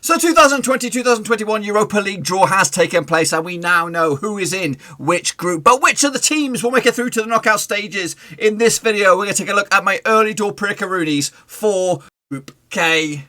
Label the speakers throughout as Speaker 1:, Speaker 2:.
Speaker 1: So 2020-2021 Europa League draw has taken place and we now know who is in which group. But which of the teams will make it through to the knockout stages? In this video, we're going to take a look at my early door predickaroonies for Group K.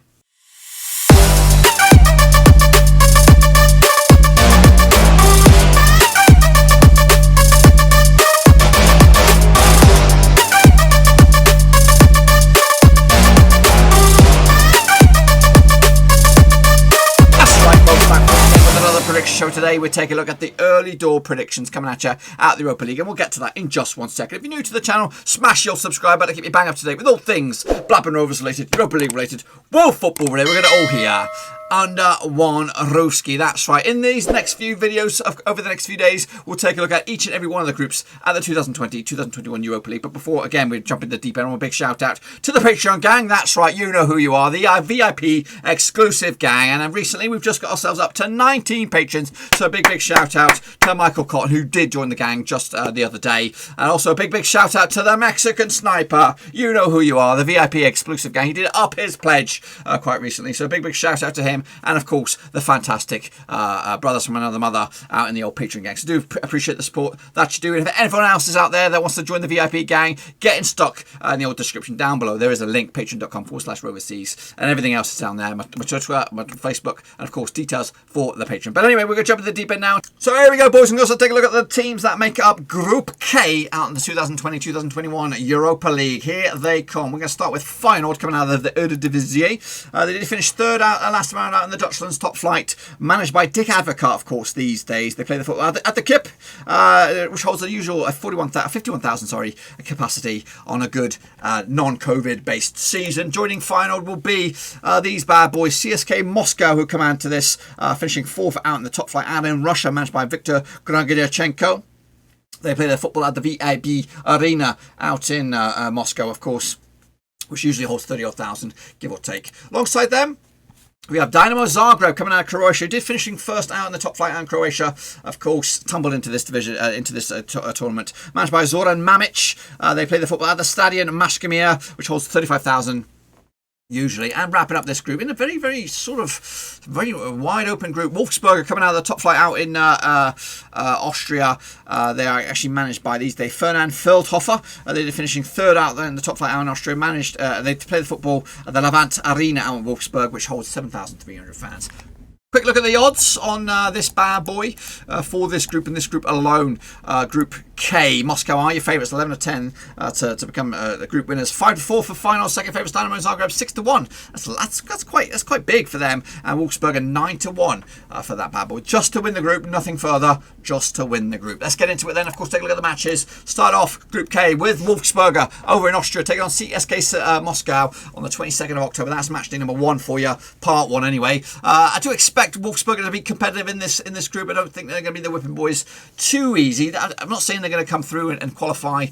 Speaker 1: Show today. We'll take a look at the early door predictions coming at you at the Europa League, and we'll get to that in just 1 second. If you're new to the channel, smash your subscribe button to keep you bang up to date with all things Blackburn Rovers related, Europa League related, world football related. We're going to all hear under one Ruski. That's right. In these next few videos, over the next few days, we'll take a look at each and every one of the groups at the 2020-2021 Europa League. But before, again, we jump into the deep end, a big shout out to the Patreon gang. That's right. You know who you are. The VIP exclusive gang. And recently, we've just got ourselves up to 19 patrons. So a big shout out to Michael Cotton, who did join the gang just the other day. And also a big shout out to the Mexican Sniper. You know who you are. The VIP exclusive gang. He did up his pledge quite recently. So a big shout out to him. And of course, the fantastic brothers from another mother out in the old Patreon gang. So do appreciate the support that you do. And if anyone else is out there that wants to join the VIP gang, get in stock in the old description down below. There is a link, patreon.com/roverseas, and everything else is down there. My Twitter, my Facebook, and of course, details for the Patreon. But anyway, we're going to jump into the deep end now. So here we go, boys and girls. So take a look at the teams that make up Group K out in the 2020-2021 Europa League. Here they come. We're going to start with Feyenoord coming out of the Eredivisie. They did finish third out last round out in the Dutchland's top flight, managed by Dick Advocaat, of course, these days. They play the football at the Kip, which holds the usual 51,000 capacity on a good non-COVID based season. Joining Feyenoord will be these bad boys, CSKA Moskva, who come out to this, finishing fourth out in the top flight, and in Russia, managed by Viktor Gragidachenko. They play their football at the VIP Arena out in Moscow, of course, which usually holds 30,000, give or take. Alongside them, we have Dinamo Zagreb coming out of Croatia. Did finishing first out in the top flight out in Croatia. Of course, tumbled into this division, into this tournament. Managed by Zoran Mamic. They play the football at the Stadion Mashkamir, which holds 35,000. Usually, and wrapping up this group in a very wide open group. Wolfsberger coming out of the top flight out in Austria. They are actually managed by these days Fernand Feldhofer. They're finishing third out there in the top flight out in Austria. They play the football at the Levant Arena out in Wolfsburg, which holds 7,300 fans. Quick look at the odds on this bad boy for this group and this group alone. Group K, Moscow are your favourites, 11 to 10 to become the group winners. 5 to 4 for final. Second favourites Dinamo Zagreb, 6 to 1. That's quite big for them. And Wolfsberger 9 to 1 for that bad boy. Just to win the group, nothing further. Just to win the group. Let's get into it then. Of course, take a look at the matches. Start off Group K with Wolfsberger over in Austria, taking on CSKA Moscow on the 22nd of October. That's match day number 1 for you, part 1 anyway. I do expect Wolfsberger to be competitive in this group. I don't think they're going to be the whipping boys too easy. I'm not saying they're going to come through and qualify.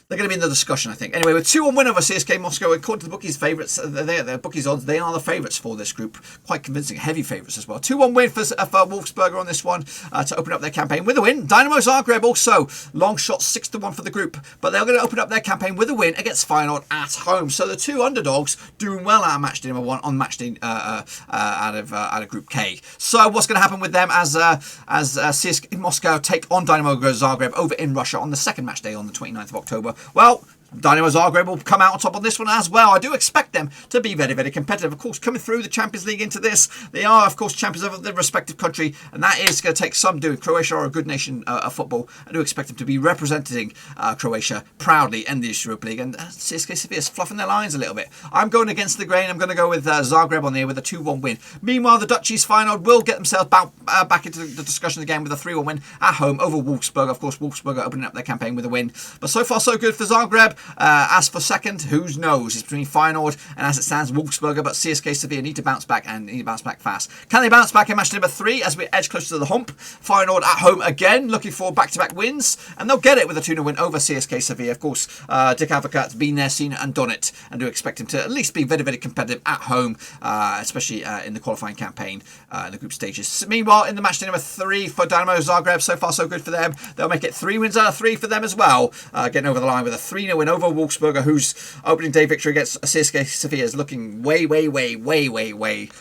Speaker 1: They're going to be in the discussion, I think. Anyway, with 2-1 win over CSKA Moscow, according to the bookies' favourites, the bookies' odds, they are the favourites for this group. Quite convincing, heavy favourites as well. 2-1 win for Wolfsberger on this one to open up their campaign with a win. Dinamo Zagreb also, long shot 6-1 for the group. But they're going to open up their campaign with a win against Feyenoord at home. So the two underdogs doing well out of match day number 1 on match day out of Group K. So what's going to happen with them as CSKA Moscow take on Dinamo Zagreb over in Russia on the second match day on the 29th of October? Well, Dinamo Zagreb will come out on top on this one as well. I do expect them to be very competitive. Of course, coming through the Champions League into this, they are, of course, champions of their respective country, and that is going to take some doing. Croatia are a good nation of football. I do expect them to be representing Croatia proudly in the Europa League, and CSKA Sevilla is fluffing their lines a little bit. I'm going against the grain. I'm going to go with Zagreb on there with a 2-1 win. Meanwhile, the Dutchies Feyenoord will get themselves back into the discussion again with a 3-1 win at home over Wolfsburg. Of course, Wolfsburg opening up their campaign with a win. But so far, so good for Zagreb. As for second, who knows? It's between Feyenoord and, as it stands, Wolfsberger. But CSKA Sevilla need to bounce back, and need to bounce back fast. Can they bounce back in match number 3 as we edge closer to the hump? Feyenoord at home again, looking for back-to-back wins, and they'll get it with a 2-0 win over CSKA Sevilla. Of course, Dick Advocaat's been there, seen it, and done it, and do expect him to at least be very competitive at home, especially in the qualifying campaign in the group stages. Meanwhile, in the match day number 3 for Dinamo Zagreb, so far so good for them. They'll make it 3 wins out of 3 for them as well, getting over the line with a 3-0 win again over Wolfsberger, whose opening day victory against CSKA Sofia is looking way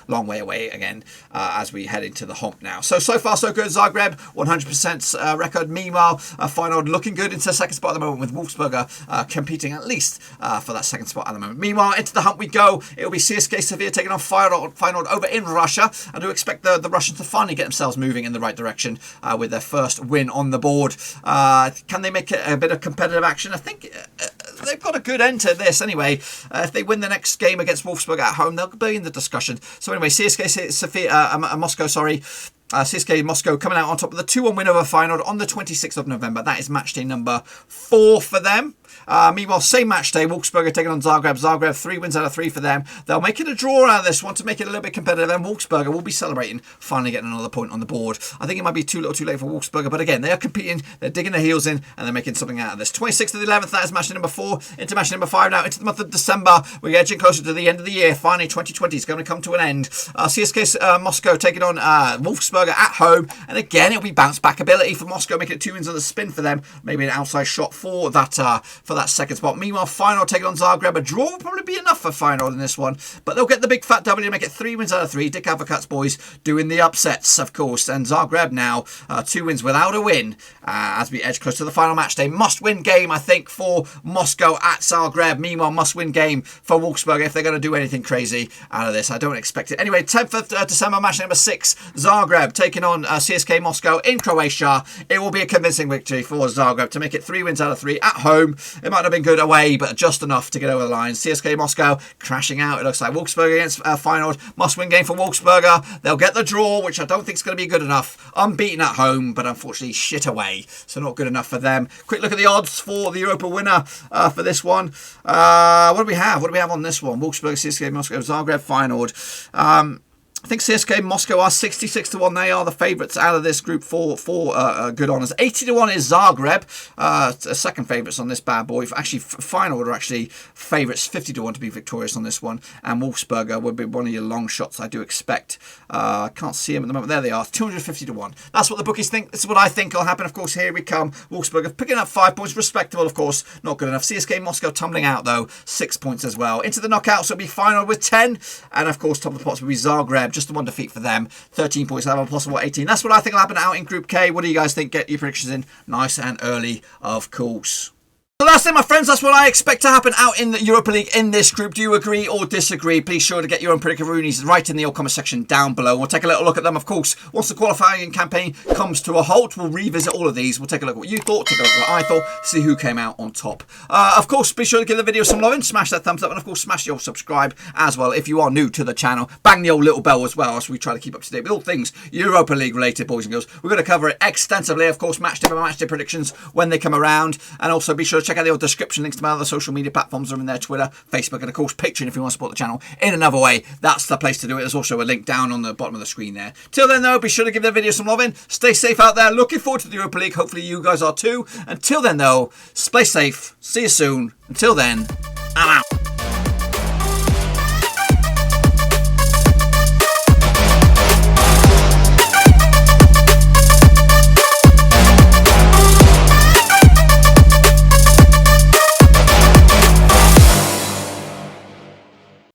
Speaker 1: long way away again as we head into the hump now. So far so good. Zagreb 100% record. Meanwhile, Feyenoord looking good into the second spot at the moment, with Wolfsberger competing at least for that second spot at the moment. Meanwhile, into the hump we go. It will be CSKA Sofia taking on Feyenoord over in Russia. I do expect the Russians to finally get themselves moving in the right direction with their first win on the board. Can they make it a bit of competitive action? I think they've got a good end to this anyway. If they win the next game against Wolfsberg at home, they'll be in the discussion. So anyway, CSKA Sofia, Moscow, sorry. CSKA Moscow coming out on top with a 2-1 win over Feyenoord on the 26th of November. That is match day number 4 for them. Meanwhile, same match day, Wolfsberger taking on Zagreb. Zagreb, 3 wins out of 3 for them. They'll make it a draw out of this one to make it a little bit competitive, and Wolfsberger will be celebrating finally getting another point on the board. I think it might be too little too late for Wolfsberger, but again, they are competing, they're digging their heels in, and they're making something out of this. 26th of the 11th, that is match number 4. Into match number 5 now, into the month of December. We're edging closer to the end of the year. Finally, 2020 is going to come to an end. CSKA Moscow taking on Wolfsberger at home, and again, it'll be bounce back ability for Moscow, making it 2 wins on the spin for them. Maybe an outside shot for that second spot. Meanwhile, Feyenoord taking on Zagreb. A draw will probably be enough for Feyenoord in this one, but they'll get the big fat W to make it 3 wins out of 3. Dick Advocat's boys doing the upsets, of course, and Zagreb now 2 wins without a win as we edge close to the final match day. Must-win game, I think, for Moscow at Zagreb. Meanwhile, must-win game for Wolfsberg if they're going to do anything crazy out of this. I don't expect it. Anyway, 10th of December, match number 6. Zagreb taking on CSKA Moscow in Croatia. It will be a convincing victory for Zagreb to make it 3 wins out of 3 at home. It might have been good away, but just enough to get over the line. CSKA Moscow crashing out. It looks like Wolfsberger against Feyenoord. Must-win game for Wolfsberger. They'll get the draw, which I don't think is going to be good enough. Unbeaten at home, but unfortunately shit away. So not good enough for them. Quick look at the odds for the Europa winner for this one. What do we have? What do we have on this one? Wolfsberger, CSKA Moscow, Zagreb, Feyenoord. I think CSKA Moscow are 66 to 1. They are the favourites out of this group for good honours. 80 to 1 is Zagreb, second favourites on this bad boy. Actually, Feyenoord are actually favourites, 50 to 1 to be victorious on this one. And Wolfsberger would be one of your long shots, I do expect. I can't see them at the moment. There they are, 250 to 1. That's what the bookies think. This is what I think will happen. Of course, here we come. Wolfsberger picking up 5 points. Respectable, of course. Not good enough. CSKA Moscow tumbling out, though. 6 points as well. Into the knockouts, it'll be Feyenoord with 10. And, of course, top of the pots will be Zagreb. Just the one defeat for them. 13 points, they'll have a possible 18. That's what I think will happen out in Group K. What do you guys think? Get your predictions in nice and early, of course. So that's it, my friends. That's what I expect to happen out in the Europa League in this group. Do you agree or disagree? Please sure to get your own predictions right in the comment section down below. We'll take a little look at them, of course. Once the qualifying campaign comes to a halt, we'll revisit all of these. We'll take a look at what you thought, take a look at what I thought, see who came out on top. Of course, be sure to give the video some love and smash that thumbs up, and of course, smash your subscribe as well if you are new to the channel. Bang the old little bell as well, as we try to keep up to date with all things Europa League related, boys and girls. We're going to cover it extensively, of course, match day by match day predictions when they come around, and also be sure to check out the old description links to my other social media platforms are in there, Twitter, Facebook, and of course Patreon if you want to support the channel in another way. That's the place to do it. There's also a link down on the bottom of the screen there. Till then though, be sure to give the video some loving. Stay safe out there. Looking forward to the Europa League. Hopefully you guys are too. Until then though, stay safe. See you soon. Until then, I'm out.